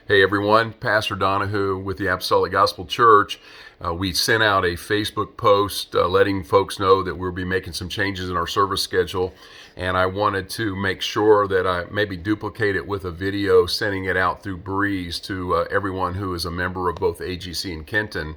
Hey everyone, Pastor Donahue with the Apostolic Gospel Church. We sent out a Facebook post letting folks know that we'll be making some changes in our service schedule, and I wanted to make sure that I maybe duplicate it with a video, sending it out through Breeze to everyone who is a member of both AGC and Kenton.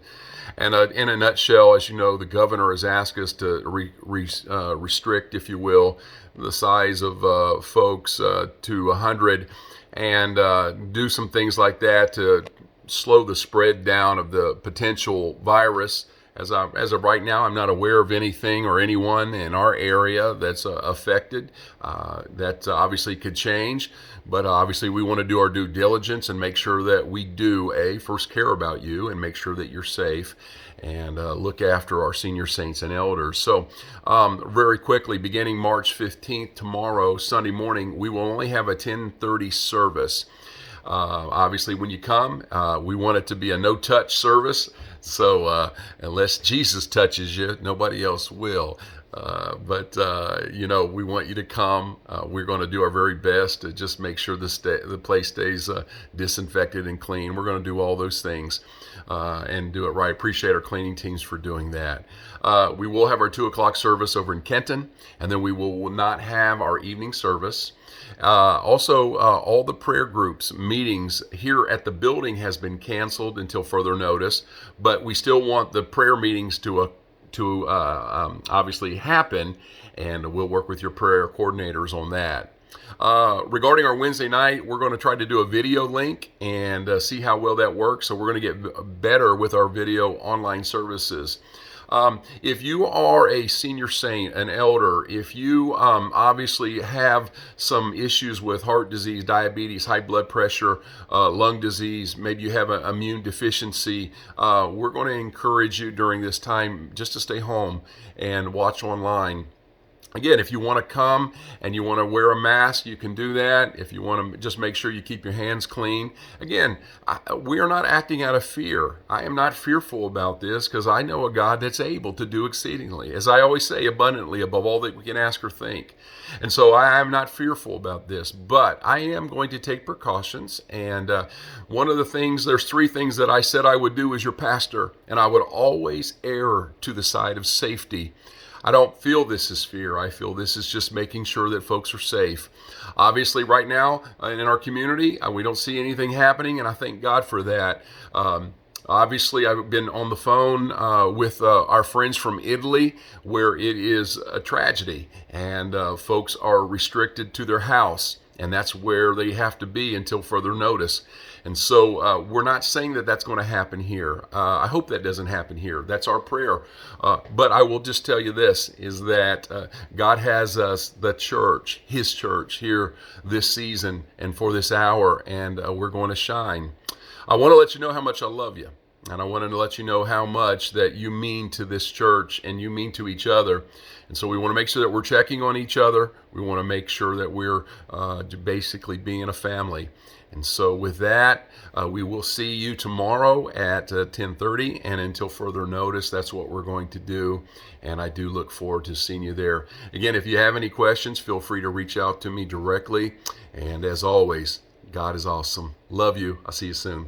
And in a nutshell, as you know, the governor has asked us to restrict, if you will, the size of folks to 100 and do some things like that to slow the spread down of the potential virus. As of right now, I'm not aware of anything or anyone in our area that's affected. That obviously could change, but obviously we want to do our due diligence and make sure that we do first care about you and make sure that you're safe and look after our senior saints and elders. So very quickly, beginning March 15th, tomorrow, Sunday morning, we will only have a 10:30 service. Obviously, when you come, we want it to be a no-touch service. So unless Jesus touches you, nobody else will. But we want you to come. We're going to do our very best to just make sure the place stays disinfected and clean. We're going to do all those things and do it right. Appreciate our cleaning teams for doing that. We will have our 2 o'clock service over in Kenton, and then we will not have our evening service. Also, all the prayer groups meetings here at the building has been canceled until further notice, but we still want the prayer meetings to obviously happen, and we'll work with your prayer coordinators on that. Regarding our Wednesday night, we're going to try to do a video link and see how well that works. So we're going to get better with our video online services. If you are a senior saint, an elder, if you obviously have some issues with heart disease, diabetes, high blood pressure, lung disease, maybe you have an immune deficiency, we're going to encourage you during this time just to stay home and watch online. Again, if you want to come and you want to wear a mask, you can do that. If you want to just make sure you keep your hands clean. Again, we are not acting out of fear. I am not fearful about this because I know a God that's able to do exceedingly, as I always say, abundantly above all that we can ask or think. And so I am not fearful about this, but I am going to take precautions. And one of the things, there's 3 things that I said I would do as your pastor, and I would always err to the side of safety. I don't feel this is fear. I feel this is just making sure that folks are safe. Obviously, right now in our community, we don't see anything happening, and I thank God for that. Obviously, I've been on the phone with our friends from Italy, where it is a tragedy, and folks are restricted to their house, and that's where they have to be until further notice. And so we're not saying that that's going to happen here. I hope that doesn't happen here. That's our prayer. But I will just tell you this, is that God has us, the church, His church, here this season and for this hour, and we're going to shine. I want to let you know how much I love you. And I wanted to let you know how much that you mean to this church and you mean to each other. And so we want to make sure that we're checking on each other. We want to make sure that we're basically being a family. And so with that, we will see you tomorrow at 10:30. And until further notice, that's what we're going to do. And I do look forward to seeing you there. Again, if you have any questions, feel free to reach out to me directly. And as always, God is awesome. Love you. I'll see you soon.